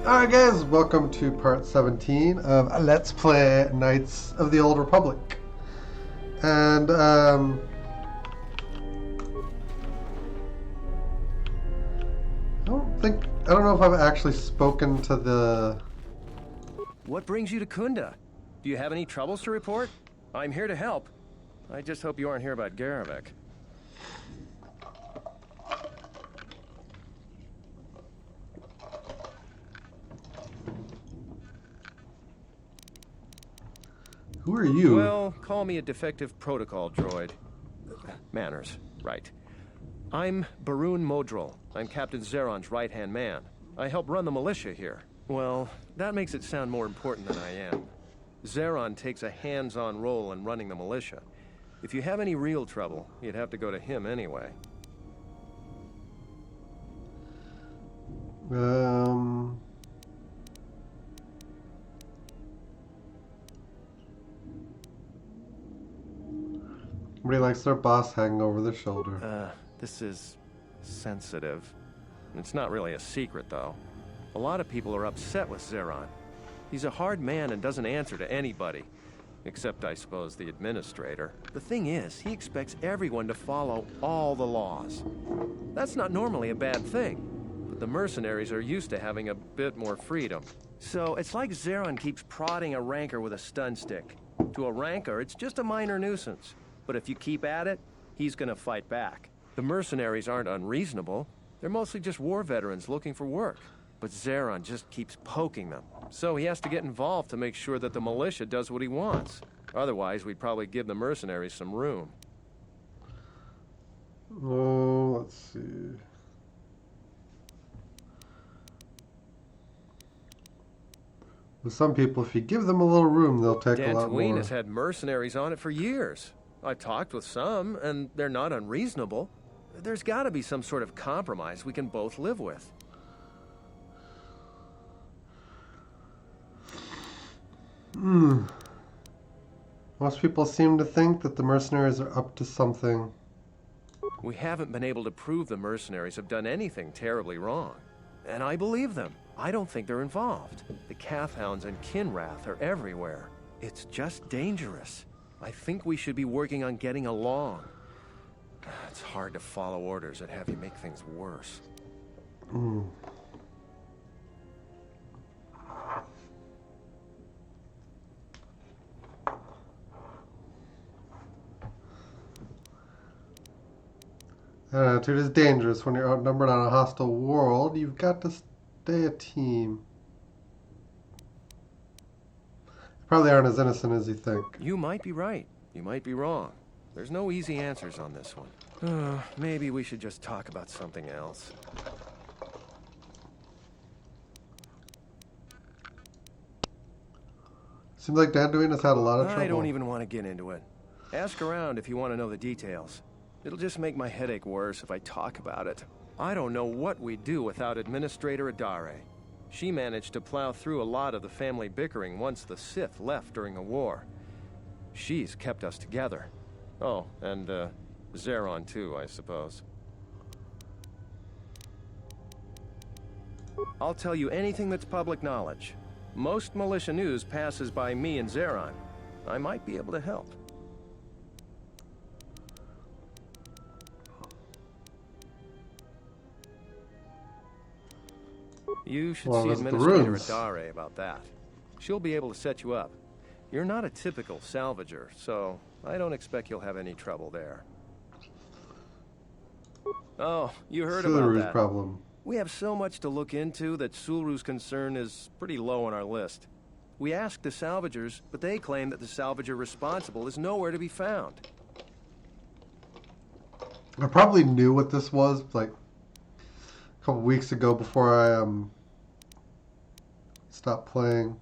Alright guys, welcome to part 17 of Let's Play Knights of the Old Republic. And, I don't know if I've actually spoken to the... What brings you to Kunda? Do you have any troubles to report? I'm here to help. I just hope you aren't here about Garevik. Who are you? Well, call me a defective protocol droid. Manners, right. I'm Barun Modril. I'm Captain Zeron's right-hand man. I help run the militia here. Well, that makes it sound more important than I am. Zeron takes a hands-on role in running the militia. If you have any real trouble, you'd have to go to him anyway. Somebody likes their boss hanging over their shoulder. This is sensitive. It's not really a secret, though. A lot of people are upset with Zeron. He's a hard man and doesn't answer to anybody. Except, I suppose, the administrator. The thing is, he expects everyone to follow all the laws. That's not normally a bad thing. But the mercenaries are used to having a bit more freedom. So, it's like Zeron keeps prodding a rancor with a stun stick. To a rancor, it's just a minor nuisance. But if you keep at it, he's gonna fight back. The mercenaries aren't unreasonable. They're mostly just war veterans looking for work. But Zeron just keeps poking them. So he has to get involved to make sure that the militia does what he wants. Otherwise, we'd probably give the mercenaries some room. Oh, let's see. With some people, if you give them a little room, they'll take a lot more. Dantooine has had mercenaries on it for years. I've talked with some, and they're not unreasonable. There's gotta be some sort of compromise we can both live with. Most people seem to think that the mercenaries are up to something. We haven't been able to prove the mercenaries have done anything terribly wrong. And I believe them. I don't think they're involved. The Kathhounds and Kinrath are everywhere. It's just dangerous. I think we should be working on getting along. It's hard to follow orders that have you make things worse. Attitude is dangerous. When you're outnumbered on a hostile world, you've got to stay a team. They probably aren't as innocent as you think. You might be right. You might be wrong. There's no easy answers on this one. Maybe we should just talk about something else. Seems like Dantooine has had a lot of trouble. I don't even want to get into it. Ask around if you want to know the details. It'll just make my headache worse if I talk about it. I don't know what we'd do without Administrator Adare. She managed to plow through a lot of the family bickering once the Sith left during the war. She's kept us together. Oh, and, Zeron too, I suppose. I'll tell you anything that's public knowledge. Most militia news passes by me and Zeron. I might be able to help. You should see Administrator Adare about that. She'll be able to set you up. You're not a typical salvager, so I don't expect you'll have any trouble there. Oh, you heard about that. Problem. We have so much to look into that Sulru's concern is pretty low on our list. We asked the salvagers, but they claim that the salvager responsible is nowhere to be found. I probably knew what this was, like, a couple weeks ago before I, stopped playing.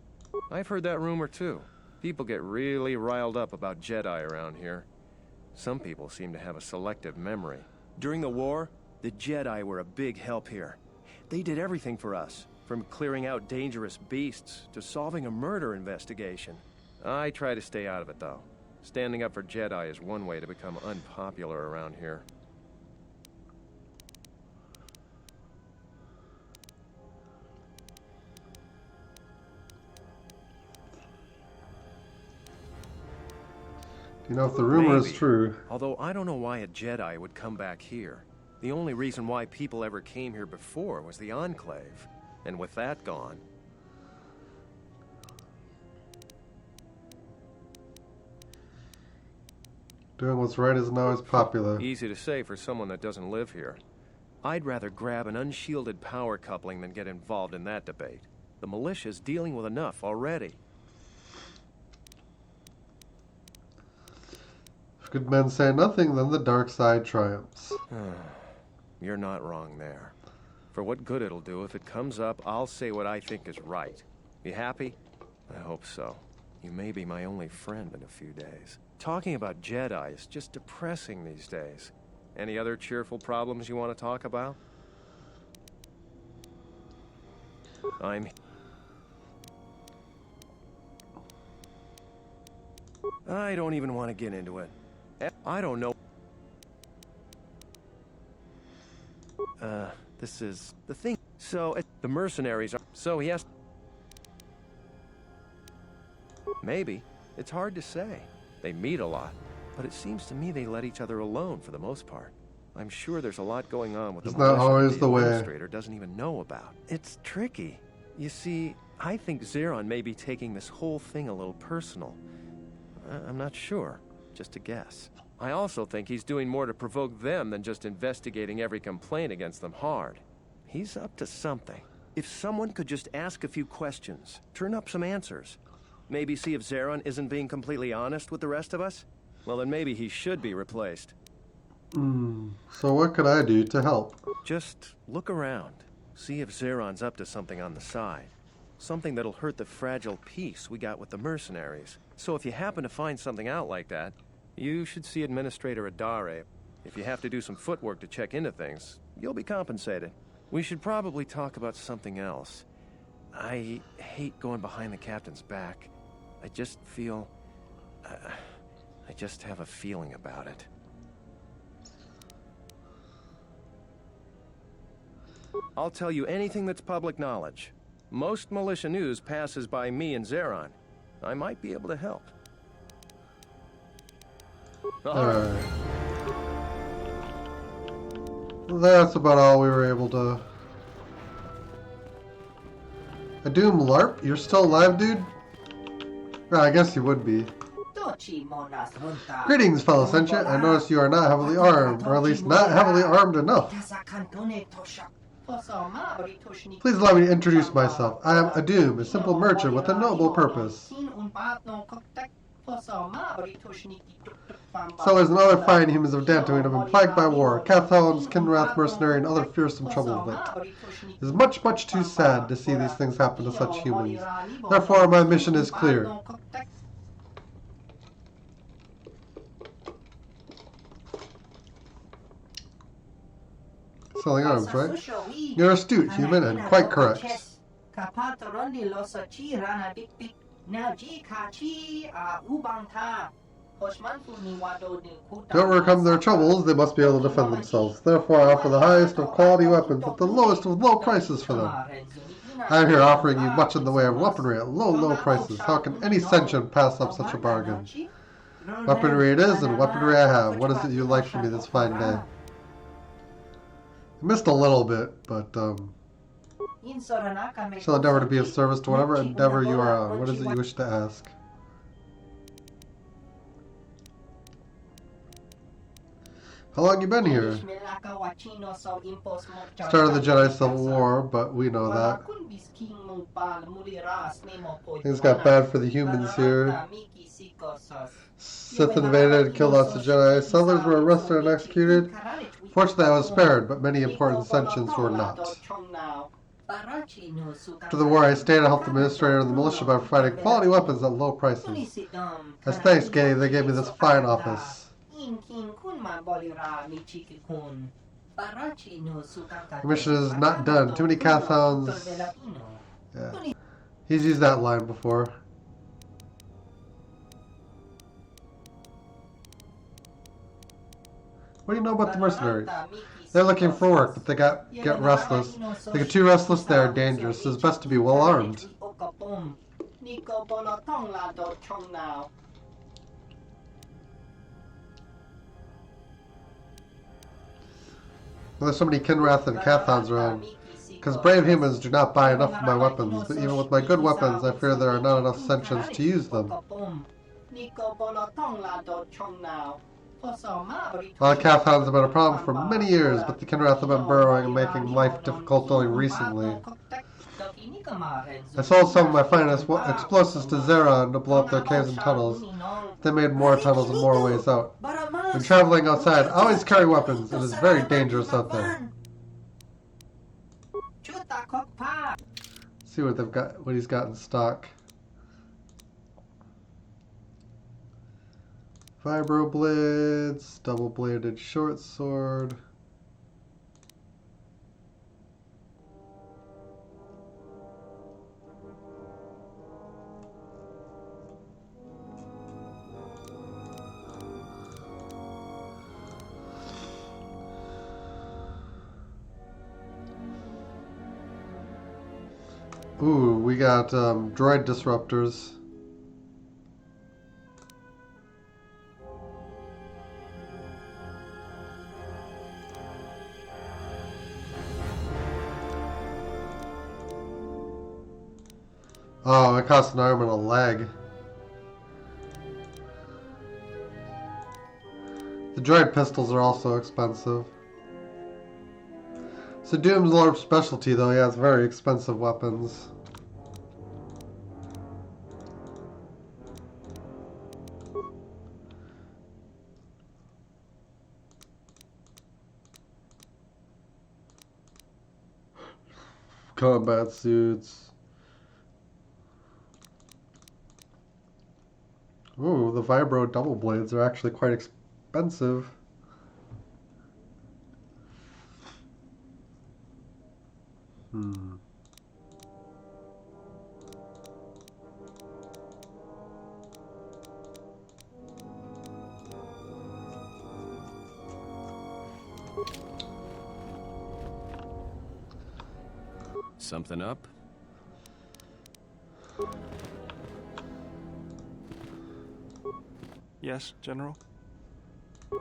I've heard that rumor, too. People get really riled up about Jedi around here. Some people seem to have a selective memory. During the war, the Jedi were a big help here. They did everything for us, from clearing out dangerous beasts to solving a murder investigation. I try to stay out of it, though. Standing up for Jedi is one way to become unpopular around here. You know, if the rumor is Maybe. true. Although I don't know why a Jedi would come back here. The only reason why people ever came here before was the Enclave. And with that gone... Doing what's right isn't always popular. Easy to say for someone that doesn't live here. I'd rather grab an unshielded power coupling than get involved in that debate. The militia's dealing with enough already. If good men say nothing, then the dark side triumphs. You're not wrong there. For what good it'll do, if it comes up, I'll say what I think is right. You happy? I hope so. You may be my only friend in a few days. Talking about Jedi is just depressing these days. Any other cheerful problems you want to talk about? I don't even want to get into it. I don't know. This is the thing. So, the mercenaries are... So he has... Maybe. It's hard to say. They meet a lot. But it seems to me they let each other alone for the most part. I'm sure there's a lot going on with the militia not always that the way. Administrator doesn't even know about. It's tricky. You see, I think Zeron may be taking this whole thing a little personal. I'm not sure. Just a guess. I also think he's doing more to provoke them than just investigating every complaint against them hard. He's up to something. If someone could just ask a few questions, turn up some answers, maybe see if Zeron isn't being completely honest with the rest of us, well then maybe he should be replaced. So what could I do to help? Just look around. See if Zeron's up to something on the side. Something that'll hurt the fragile peace we got with the mercenaries. So if you happen to find something out like that, you should see Administrator Adare. If you have to do some footwork to check into things, you'll be compensated. We should probably talk about something else. I hate going behind the captain's back. I just feel... I just have a feeling about it. I'll tell you anything that's public knowledge. Most militia news passes by me and Zeron. I might be able to help. Alright. That's about all we were able to... A Doom LARP? You're still alive, dude? Well, I guess you would be. Greetings, fellow sentient. I notice you are not heavily armed, or at least not heavily armed enough. Please allow me to introduce myself. I am a Doom, a simple merchant with a noble purpose. Sellers and other fine humans of Dantooine have been plagued by war. Cathones, Kinrath, mercenary, and other fearsome troublemates. It is much, much too sad to see these things happen to such humans. Therefore, my mission is clear. Selling arms, right? You're astute, human, and quite correct. To overcome their troubles, they must be able to defend themselves. Therefore, I offer the highest of quality weapons at the lowest of low prices for them. I am here offering you much in the way of weaponry at low, low prices. How can any sentient pass up such a bargain? Weaponry it is, and weaponry I have. What is it you'd like from me this fine day? I missed a little bit, but, shall endeavor to be of service to whatever endeavor you are on. What is it you wish to ask? How long you been here? Started the Jedi Civil War, but we know that. Things got bad for the humans here. Sith invaded and killed lots of Jedi. Settlers were arrested and executed. Fortunately, I was spared, but many important sentients were not. After the war, I stayed to help the administrator and the militia by providing quality weapons at low prices. As thanks, they gave me this fine office. The mission is not done. Too many Cathons. Yeah. He's used that line before. What do you know about the mercenaries? They're looking for work, but they get restless. They get too restless, they are dangerous. It's best to be well armed. There's so many Kinrath and Cathons around. Because brave humans do not buy enough of my weapons, but even with my good weapons, I fear there are not enough sentients to use them. A lot of Cathons have been a problem for many years, but the Kinrath have been burrowing and making life difficult only recently. I sold some of my finest explosives to Zeron to blow up their caves and tunnels. They made more tunnels and more ways out. When traveling outside, always carry weapons. It is very dangerous out there. See what they've got, what he's got in stock. Vibro blades, double-bladed short sword. Ooh, we got droid disruptors. Oh, it costs an arm and a leg. The droid pistols are also expensive. So Doom's Lord's specialty, though, he has very expensive weapons. Combat suits. Ooh, the Vibro double blades are actually quite expensive. Something up? Yes, General? I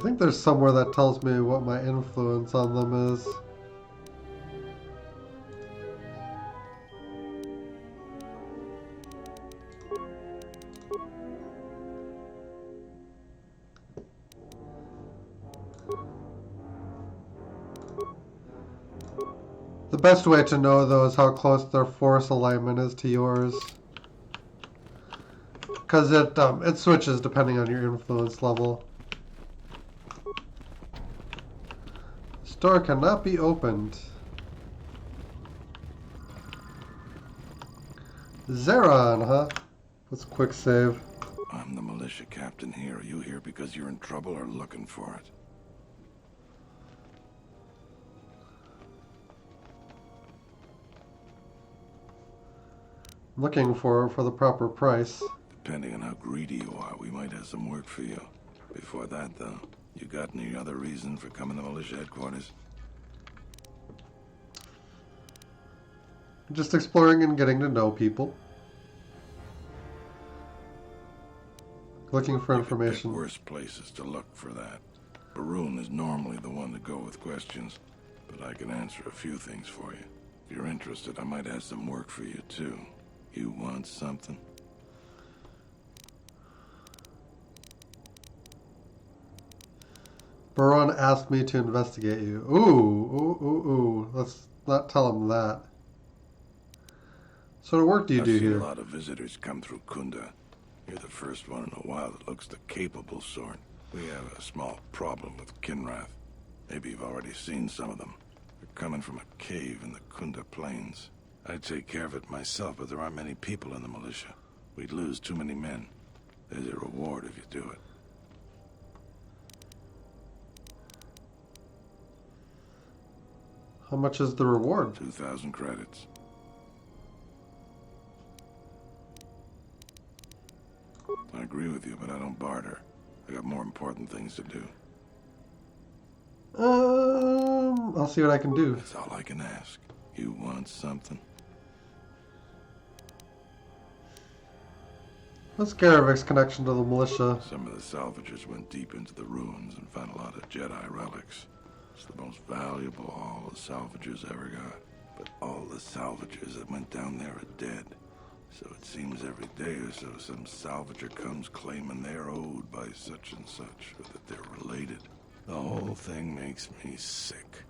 think there's somewhere that tells me what my influence on them is. The best way to know, though, is how close their force alignment is to yours. Because it switches depending on your influence level. Store cannot be opened. Zeron, huh? Let's quick save. I'm the militia captain here. Are you here because you're in trouble or looking for it? Looking for the proper price. Depending on how greedy you are, we might have some work for you. Before that, though, you got any other reason for coming to militia headquarters? Just exploring and getting to know people. Looking for information. Worse places to look for that. Baroon is normally the one to go with questions, but I can answer a few things for you. If you're interested, I might have some work for you, too. You want something? Baron asked me to investigate you. Ooh. Let's not tell him that. So what work do you do here? A lot of visitors come through Kunda. You're the first one in a while that looks the capable sort. We have a small problem with Kinrath. Maybe you've already seen some of them. They're coming from a cave in the Kunda Plains. I'd take care of it myself, but there aren't many people in the militia. We'd lose too many men. There's a reward if you do it. How much is the reward? 2,000 credits. I agree with you, but I don't barter. I got more important things to do. I'll see what I can do. That's all I can ask. You want something? What's Garavic's connection to the militia? Some of the salvagers went deep into the ruins and found a lot of Jedi relics. It's the most valuable all the salvagers ever got. But all the salvagers that went down there are dead. So it seems every day or so some salvager comes claiming they're owed by such and such, or that they're related. The whole thing makes me sick.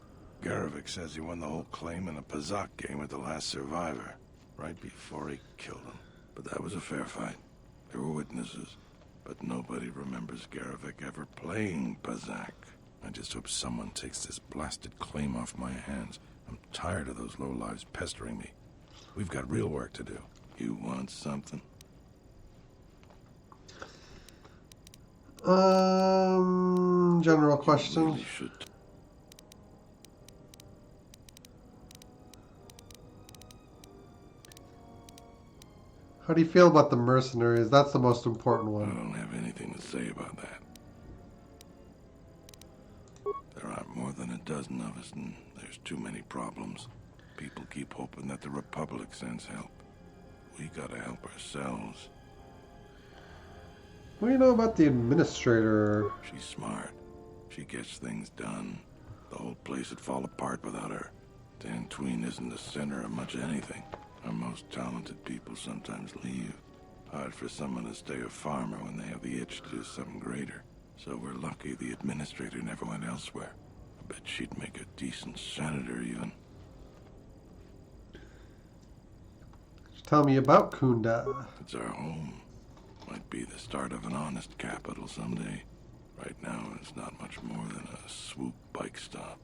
Garavik says he won the whole claim in a Pazak game with the last survivor, right before he killed him. But that was a fair fight. There were witnesses. But nobody remembers Garavik ever playing Pazak. I just hope someone takes this blasted claim off my hands. I'm tired of those lowlives pestering me. We've got real work to do. You want something? General question. Really should. How do you feel about the mercenaries? That's the most important I one. don't have anything to say about that. There aren't more than a dozen of us, and there's too many problems. People keep hoping that the Republic sends help. We gotta help ourselves. What do you know about the administrator? She's smart. She gets things done. The whole place would fall apart without her. Dantooine isn't the center of much anything. Our most talented people sometimes leave. Hard for someone to stay a farmer when they have the itch to do something greater. So we're lucky the administrator never went elsewhere. I bet she'd make a decent senator even. Tell me about Kunda. It's our home. Might be the start of an honest capital someday. Right now, it's not much more than a swoop bike stop.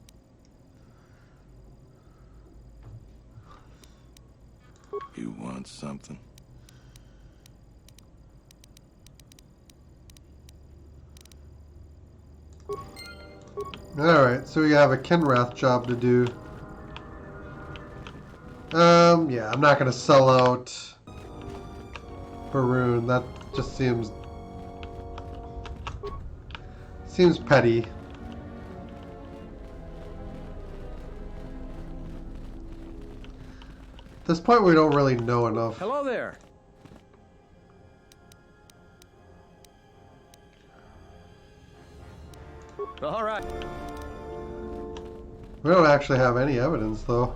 You want something? Alright, so we have a Kenrath job to do. Yeah, I'm not gonna sell out Baroon. That just seems petty. At this point, we don't really know enough. Hello there. All right. We don't actually have any evidence, though.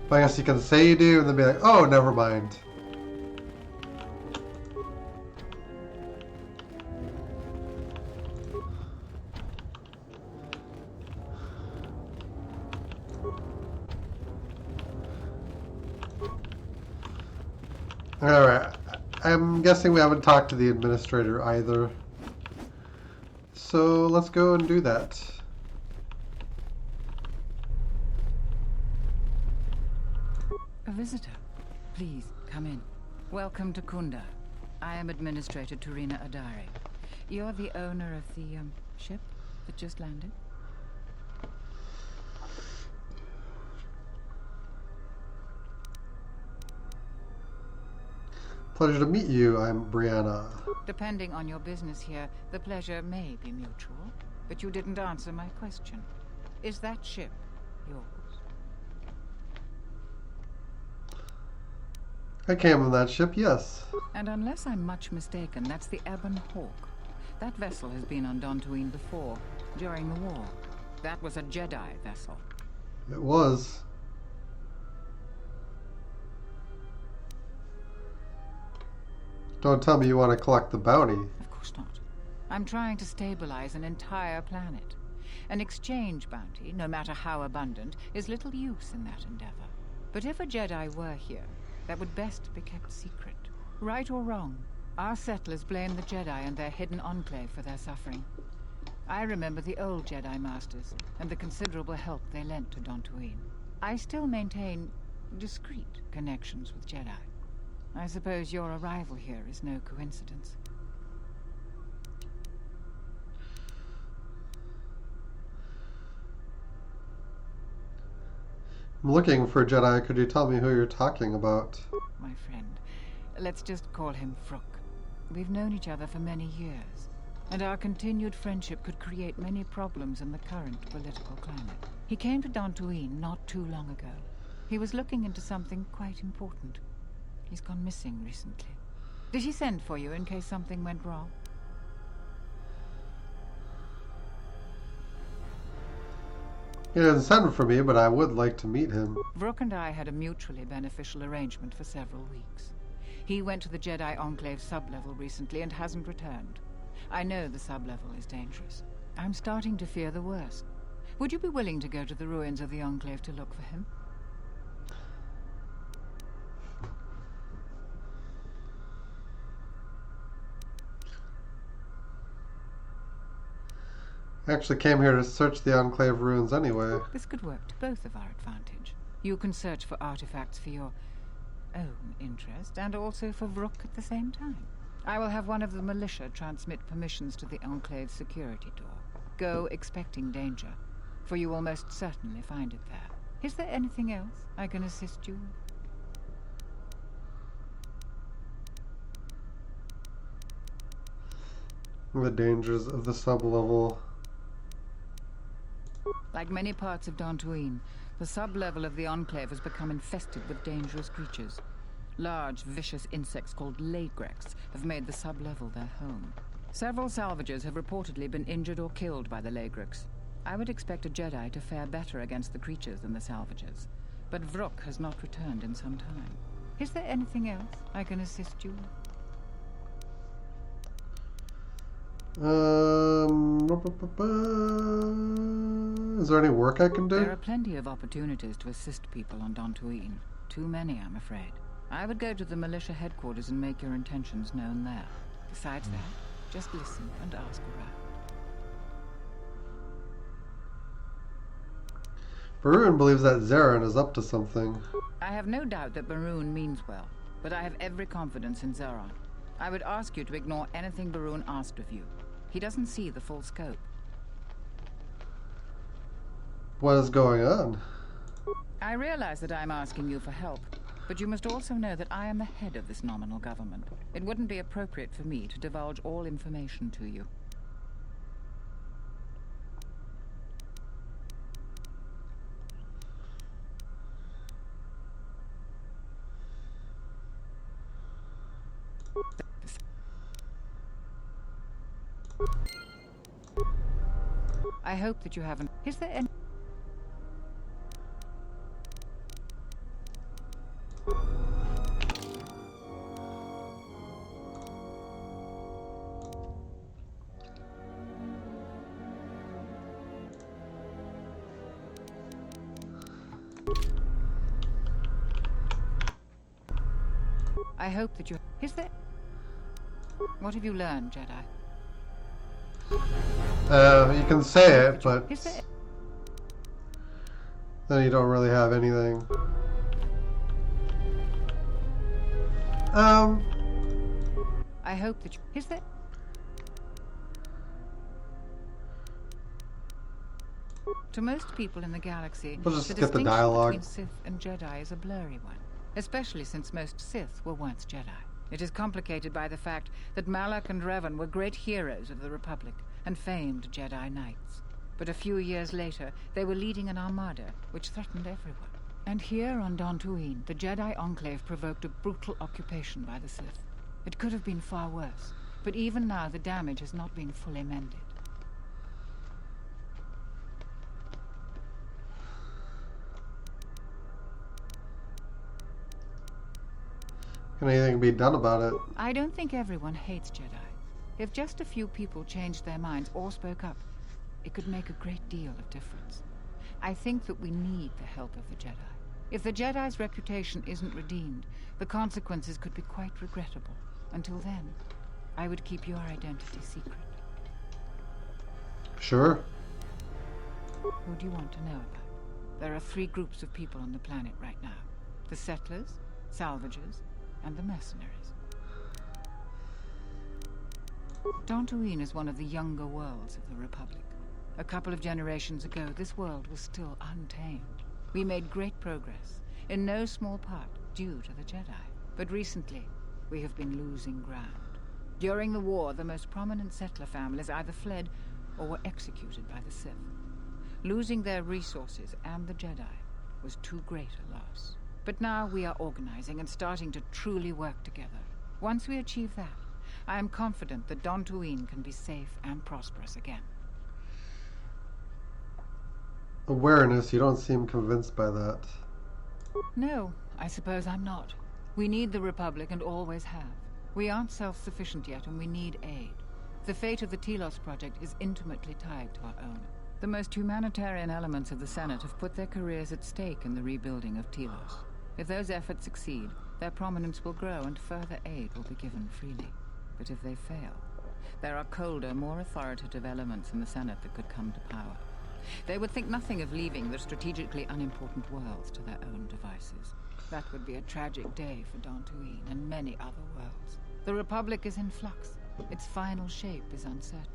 But I guess you can say you do, and then be like, oh, never mind. Alright, I'm guessing we haven't talked to the administrator either. So let's go and do that. A visitor. Please, come in. Welcome to Kunda. I am Administrator Turina Adari. You're the owner of the, ship that just landed? Pleasure to meet you. I'm Brianna. Depending on your business here, the pleasure may be mutual, but you didn't answer my question. Is that ship yours? I came on that ship, yes. And unless I'm much mistaken, that's the Ebon Hawk. That vessel has been on Dantooine before, during the war. That was a Jedi vessel. It was. Don't tell me you want to collect the bounty. Of course not. I'm trying to stabilize an entire planet. An exchange bounty, no matter how abundant, is little use in that endeavor. But if a Jedi were here, that would best be kept secret. Right or wrong, our settlers blame the Jedi and their hidden enclave for their suffering. I remember the old Jedi Masters and the considerable help they lent to Dantooine. I still maintain discreet connections with Jedi. I suppose your arrival here is no coincidence. I'm looking for a Jedi. Could you tell me who you're talking about? My friend, let's just call him Frook. We've known each other for many years, and our continued friendship could create many problems in the current political climate. He came to Dantooine not too long ago. He was looking into something quite important. He's gone missing recently. Did he send for you in case something went wrong? He didn't send for me, but I would like to meet him. Vrook and I had a mutually beneficial arrangement for several weeks. He went to the Jedi Enclave sublevel recently and hasn't returned. I know the sublevel is dangerous. I'm starting to fear the worst. Would you be willing to go to the ruins of the Enclave to look for him? I actually came here to search the Enclave ruins anyway. This could work to both of our advantage. You can search for artifacts for your own interest, and also for Vrook at the same time. I will have one of the militia transmit permissions to the Enclave's security door. Go expecting danger, for you will most certainly find it there. Is there anything else I can assist you with? The dangers of the sublevel. Like many parts of Dantooine, the sublevel of the Enclave has become infested with dangerous creatures. Large, vicious insects called Lagrex have made the sublevel their home. Several salvagers have reportedly been injured or killed by the Lagrex. I would expect a Jedi to fare better against the creatures than the salvagers, but Vrook has not returned in some time. Is there anything else I can assist you with? Is there any work I can do? There are plenty of opportunities to assist people on Dantooine. Too many, I'm afraid. I would go to the militia headquarters and make your intentions known there. Besides that, just listen and ask around. Barun believes that Zarin is up to something. I have no doubt that Barun means well, but I have every confidence in Zeron. I would ask you to ignore anything Barun asked of you. He doesn't see the full scope. What is going on? I realize that I'm asking you for help, but you must also know that I am the head of this nominal government. It wouldn't be appropriate for me to divulge all information to you. I hope that you haven't... Is there any... I hope that you... Is there... What have you learned, Jedi? You can say it, but Is there... then you don't really have anything. I hope that you... Is there... To most people in the galaxy, We'll just the get the distinction dialogue. between Sith and Jedi is a blurry one, especially since most Sith were once Jedi. It is complicated by the fact that Malak and Revan were great heroes of the Republic and famed Jedi Knights. But a few years later, they were leading an armada which threatened everyone. And here on Dantooine, the Jedi Enclave provoked a brutal occupation by the Sith. It could have been far worse, but even now the damage has not been fully mended. Can anything be done about it? I don't think everyone hates Jedi. If just a few people changed their minds or spoke up, it could make a great deal of difference. I think that we need the help of the Jedi. If the Jedi's reputation isn't redeemed, the consequences could be quite regrettable. Until then, I would keep your identity secret. Sure. Who do you want to know about? There are 3 groups of people on the planet right now. The settlers, salvagers, and the mercenaries. Dantooine is one of the younger worlds of the Republic. A couple of generations ago, this world was still untamed. We made great progress, in no small part due to the Jedi. But recently, we have been losing ground. During the war, the most prominent settler families either fled or were executed by the Sith. Losing their resources and the Jedi was too great a loss. But now we are organizing and starting to truly work together. Once we achieve that, I am confident that Dantooine can be safe and prosperous again. Awareness, you don't seem convinced by that. No, I suppose I'm not. We need the Republic and always have. We aren't self-sufficient yet and we need aid. The fate of the Telos project is intimately tied to our own. The most humanitarian elements of the Senate have put their careers at stake in the rebuilding of Telos. If those efforts succeed, their prominence will grow and further aid will be given freely. But if they fail, there are colder, more authoritative elements in the Senate that could come to power. They would think nothing of leaving the strategically unimportant worlds to their own devices. That would be a tragic day for Dantooine and many other worlds. The Republic is in flux. Its final shape is uncertain.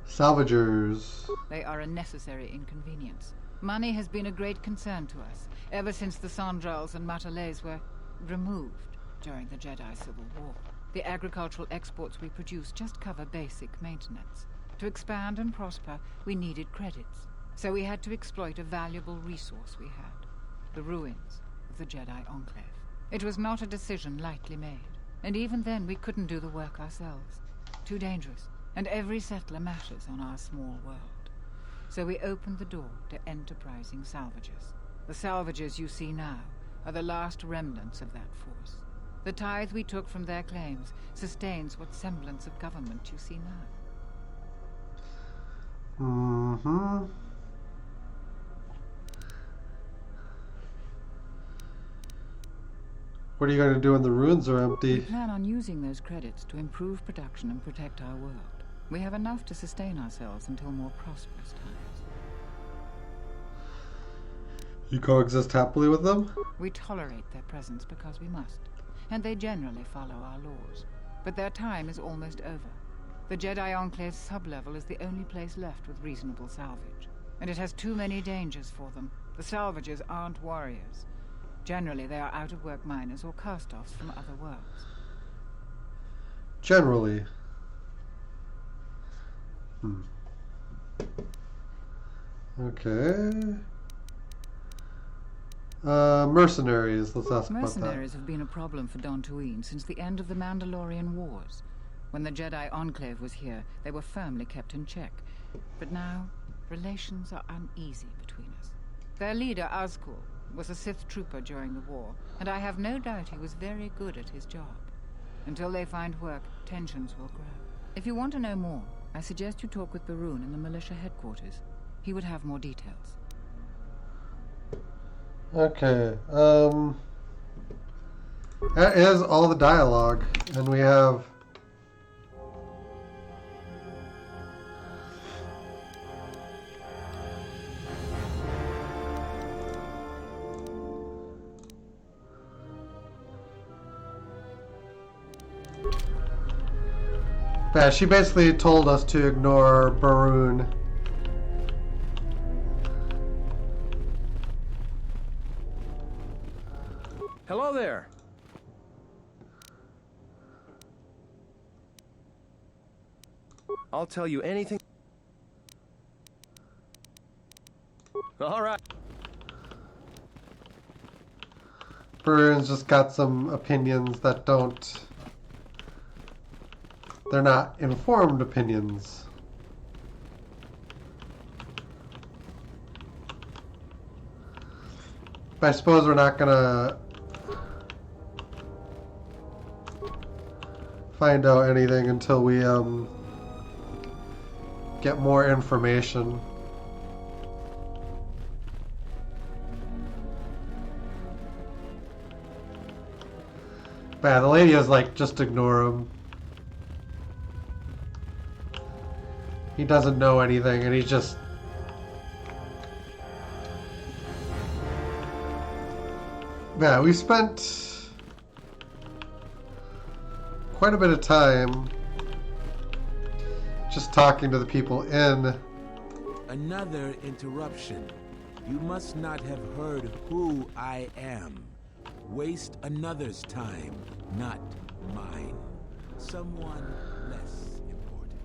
Salvagers. They are a necessary inconvenience. Money has been a great concern to us, ever since the Sandrals and Matalays were removed during the Jedi Civil War. The agricultural exports we produce just cover basic maintenance. To expand and prosper, we needed credits. So we had to exploit a valuable resource we had. The ruins of the Jedi Enclave. It was not a decision lightly made. And even then, we couldn't do the work ourselves. Too dangerous. And every settler matters on our small world. So we opened the door to enterprising salvagers. The salvagers you see now are the last remnants of that force. The tithe we took from their claims sustains what semblance of government you see now. Mm-hmm. What are you going to do when the ruins are empty? We plan on using those credits to improve production and protect our world. We have enough to sustain ourselves until more prosperous times. You coexist happily with them? We tolerate their presence because we must, and they generally follow our laws. But their time is almost over. The Jedi Enclave's sublevel is the only place left with reasonable salvage, and it has too many dangers for them. The salvagers aren't warriors. Generally, they are out-of-work miners or cast-offs from other worlds. Generally. Okay. Mercenaries. Let's ask about that. Mercenaries have been a problem for Dantooine since the end of the Mandalorian Wars. When the Jedi Enclave was here, they were firmly kept in check. But now, relations are uneasy between us. Their leader, Azkul, was a Sith trooper during the war, and I have no doubt he was very good at his job. Until they find work, tensions will grow. If you want to know more, I suggest you talk with Barun in the militia headquarters. He would have more details. Okay, that is all the dialogue, and we have yeah, she basically told us to ignore Barun. Hello there. I'll tell you anything. All right. Barun's just got some opinions that don't... They're not informed opinions. But I suppose we're not gonna find out anything until we get more information. But yeah, the lady is like, just ignore him. He doesn't know anything, and he's just... Yeah, we spent quite a bit of time just talking to the people in... Another interruption. You must not have heard who I am. Waste another's time, not mine. Someone less important.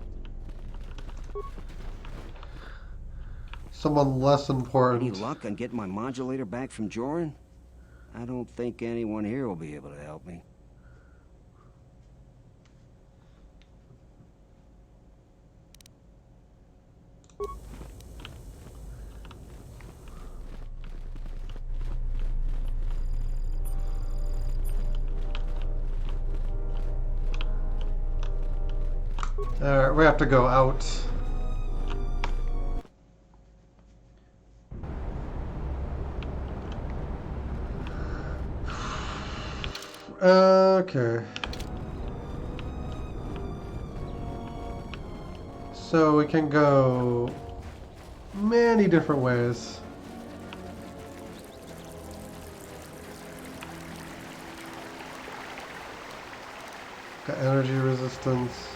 Someone less important. Any luck on getting my modulator back from Joran? I don't think anyone here will be able to help me. Alright, we have to go out. Okay. So we can go many different ways. Got energy resistance.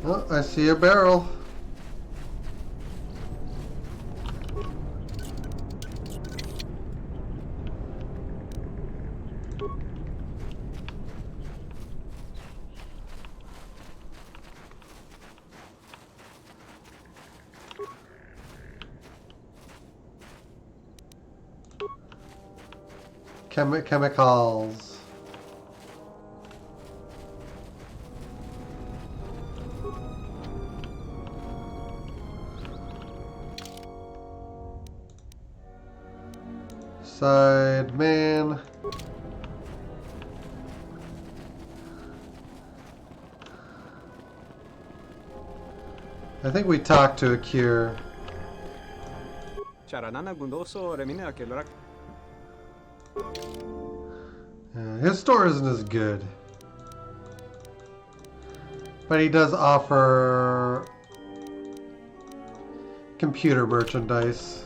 Oh, I see a barrel. Chemicals. Side man. I think we talked to a cure. His store isn't as good, but he does offer computer merchandise,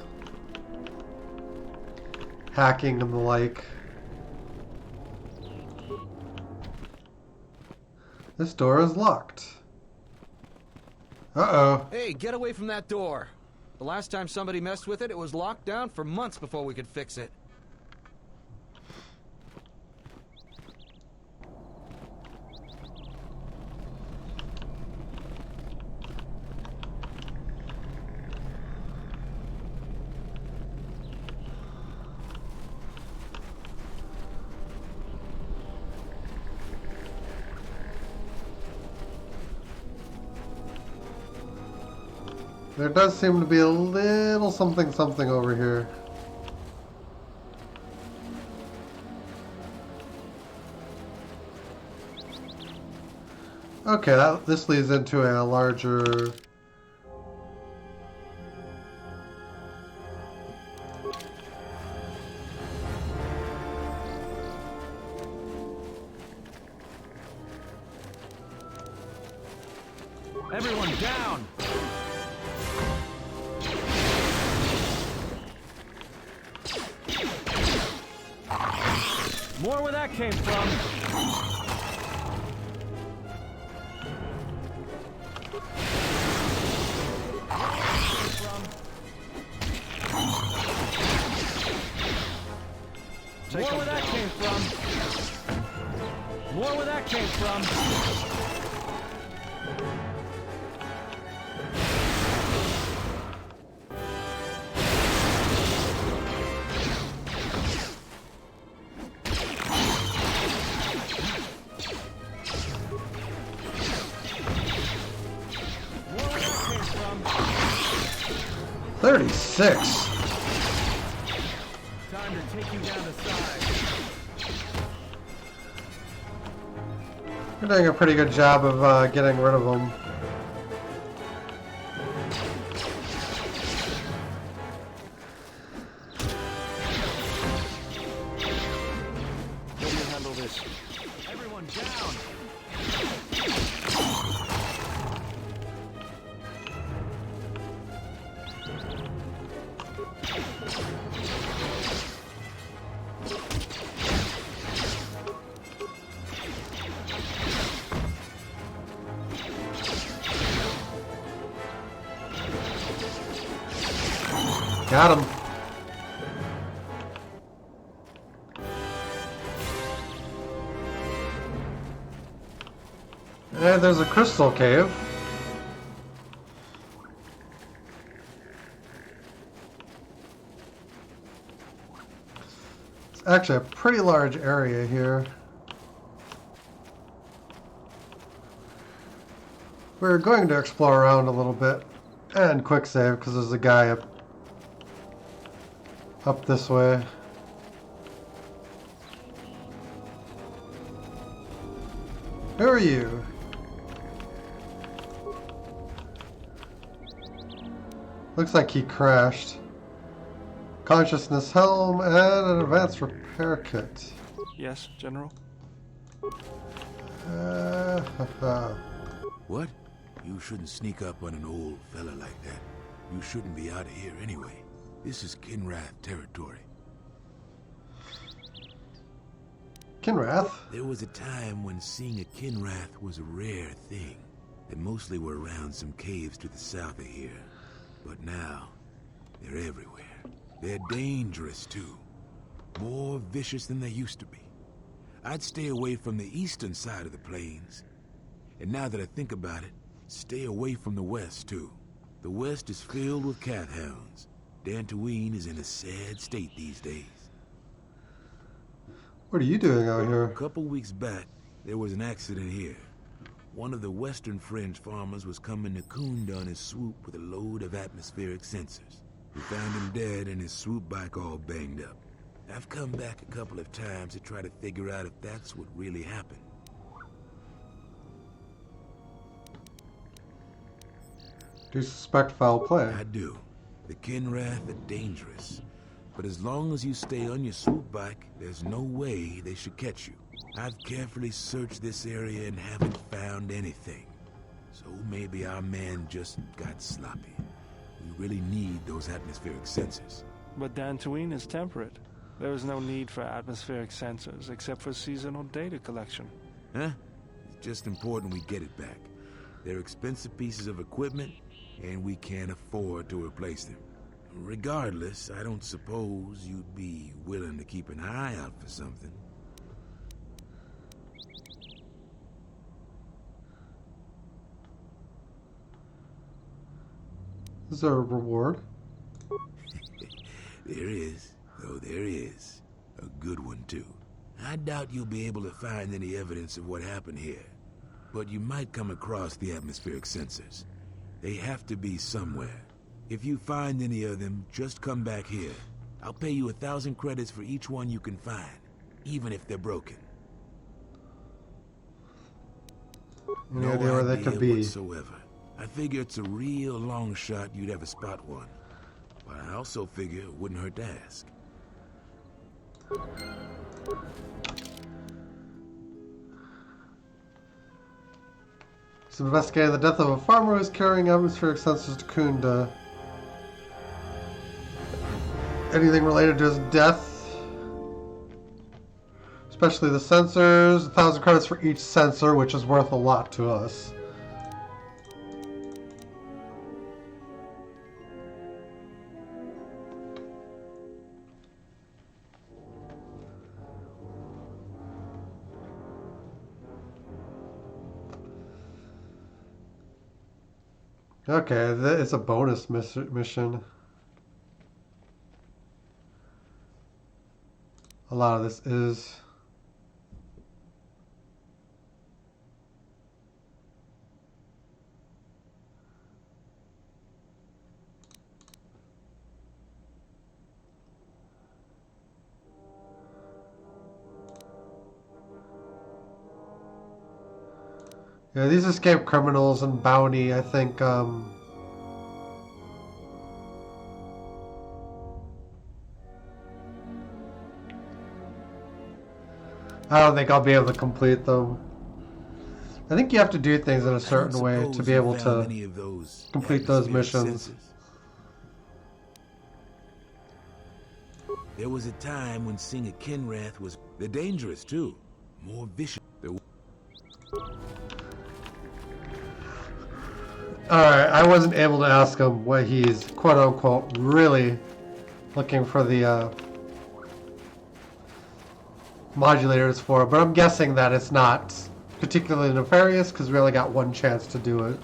hacking and the like. This door is locked. Uh-oh. Hey, get away from that door. The last time somebody messed with it, it was locked down for months before we could fix it. There does seem to be a little something over here. Okay, this leads into a larger... Everyone down! More where that came from. More where that came from. More where that came from. 36. Time to take you down the side. You're doing a pretty good job of getting rid of them. Let me handle this. Everyone down. Got him. And there's a crystal cave. It's actually a pretty large area here. We're going to explore around a little bit and quick save because there's a guy up this way. Who are you? Looks like he crashed. Consciousness helm and an advanced repair kit. Yes, General? What? You shouldn't sneak up on an old fella like that. You shouldn't be out of here anyway. This is Kinrath territory. Kinrath? There was a time when seeing a Kinrath was a rare thing. They mostly were around some caves to the south of here. But now, they're everywhere. They're dangerous, too. More vicious than they used to be. I'd stay away from the eastern side of the plains. And now that I think about it, stay away from the west, too. The west is filled with cat hounds. Dantooine is in a sad state these days. What are you doing out here? A couple weeks back, there was an accident here. One of the western fringe farmers was coming to Kunda on his swoop with a load of atmospheric sensors. We found him dead and his swoop bike all banged up. I've come back a couple of times to try to figure out if that's what really happened. Do you suspect foul play? I do. The Kinrath are dangerous. But as long as you stay on your swoop bike, there's no way they should catch you. I've carefully searched this area and haven't found anything. So maybe our man just got sloppy. We really need those atmospheric sensors. But Dantooine is temperate. There is no need for atmospheric sensors except for seasonal data collection. Huh? It's just important we get it back. They're expensive pieces of equipment, and we can't afford to replace them. Regardless, I don't suppose you'd be willing to keep an eye out for something. Is there a reward? There is, though there is. A good one, too. I doubt you'll be able to find any evidence of what happened here. But you might come across the atmospheric sensors. They have to be somewhere. If you find any of them, just come back here. I'll pay you 1,000 credits for each one you can find, even if they're broken. Any idea where they could be? Whatsoever. I figure it's a real long shot you'd ever spot one. But I also figure it wouldn't hurt to ask. He's investigating the death of a farmer who was carrying atmospheric sensors to Kunda. Anything related to his death? Especially the sensors. 1,000 credits for each sensor, which is worth a lot to us. Okay, it's a bonus mission. A lot of this is. Yeah, these escaped criminals and bounty, I think, I don't think I'll be able to complete them. I think you have to do things in a certain way to be able to complete those missions. There was a time when seeing a Kinrath was... They're dangerous, too. More vicious. Alright, I wasn't able to ask him what he's quote-unquote really looking for the modulators for it, but I'm guessing that it's not particularly nefarious because we only got one chance to do it.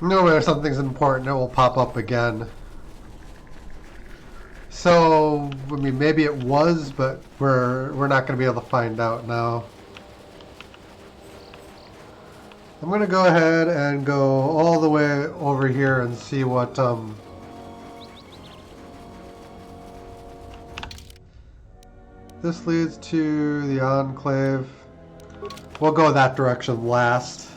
No, if something's important, it will pop up again. So, I mean, maybe it was, but we're not going to be able to find out now. I'm going to go ahead and go all the way over here and see what this leads to the Enclave. We'll go that direction last.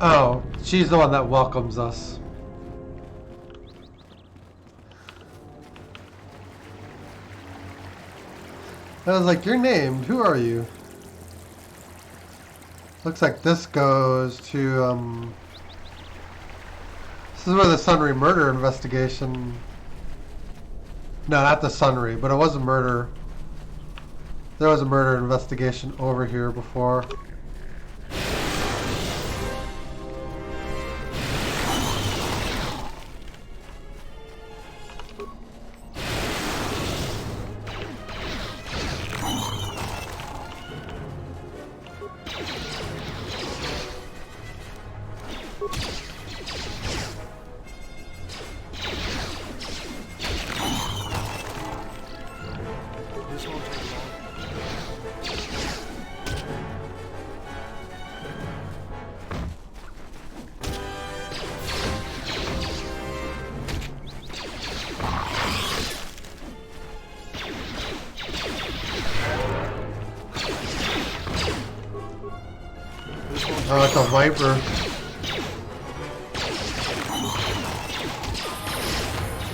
Oh, she's the one that welcomes us. I was like, you're named. Who are you? Looks like this goes to, this is where the Sunry murder investigation... No, not the Sunry, but it was a murder. There was a murder investigation over here before. Oh, it's a Viper.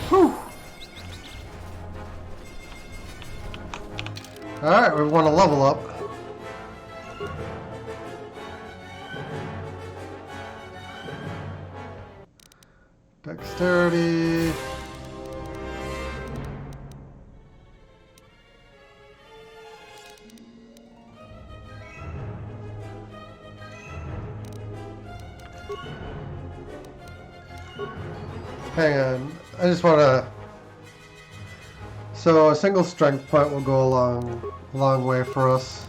Whew. Alright, we want to level up. Dexterity. Hang on, I just want to... So a single strength point will go a long way for us.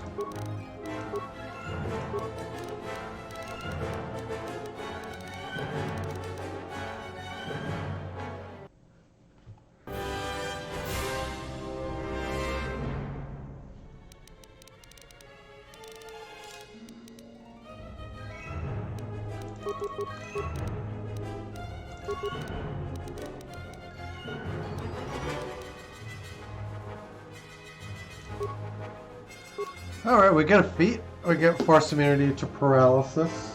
Alright, we get a feat. We get force immunity to paralysis.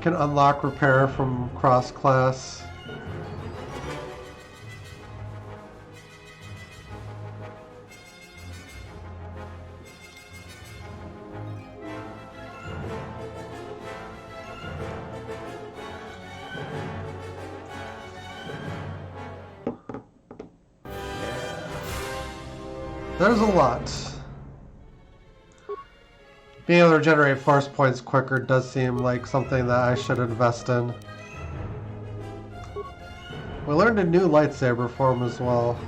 Can unlock repair from cross class. There's a lot. Being able to generate force points quicker does seem like something that I should invest in. We learned a new lightsaber form as well.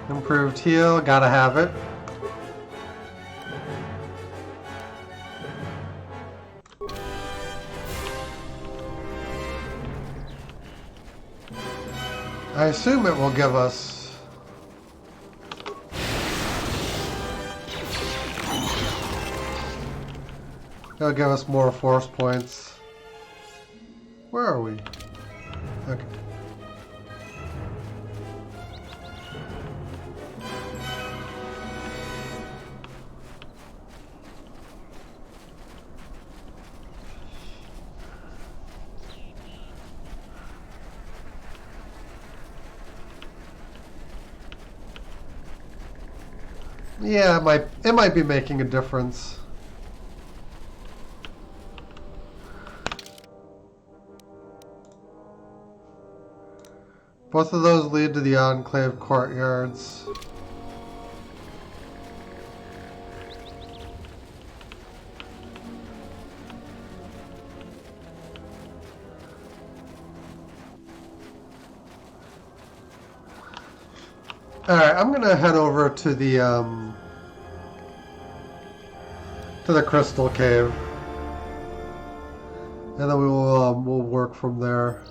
Improved heal, gotta have it. assume it will give us... It'll give us more force points. Where are we? Okay. Yeah, it might be making a difference. Both of those lead to the Enclave courtyards. Alright, I'm gonna head over to the Crystal Cave. And then we'll work from there.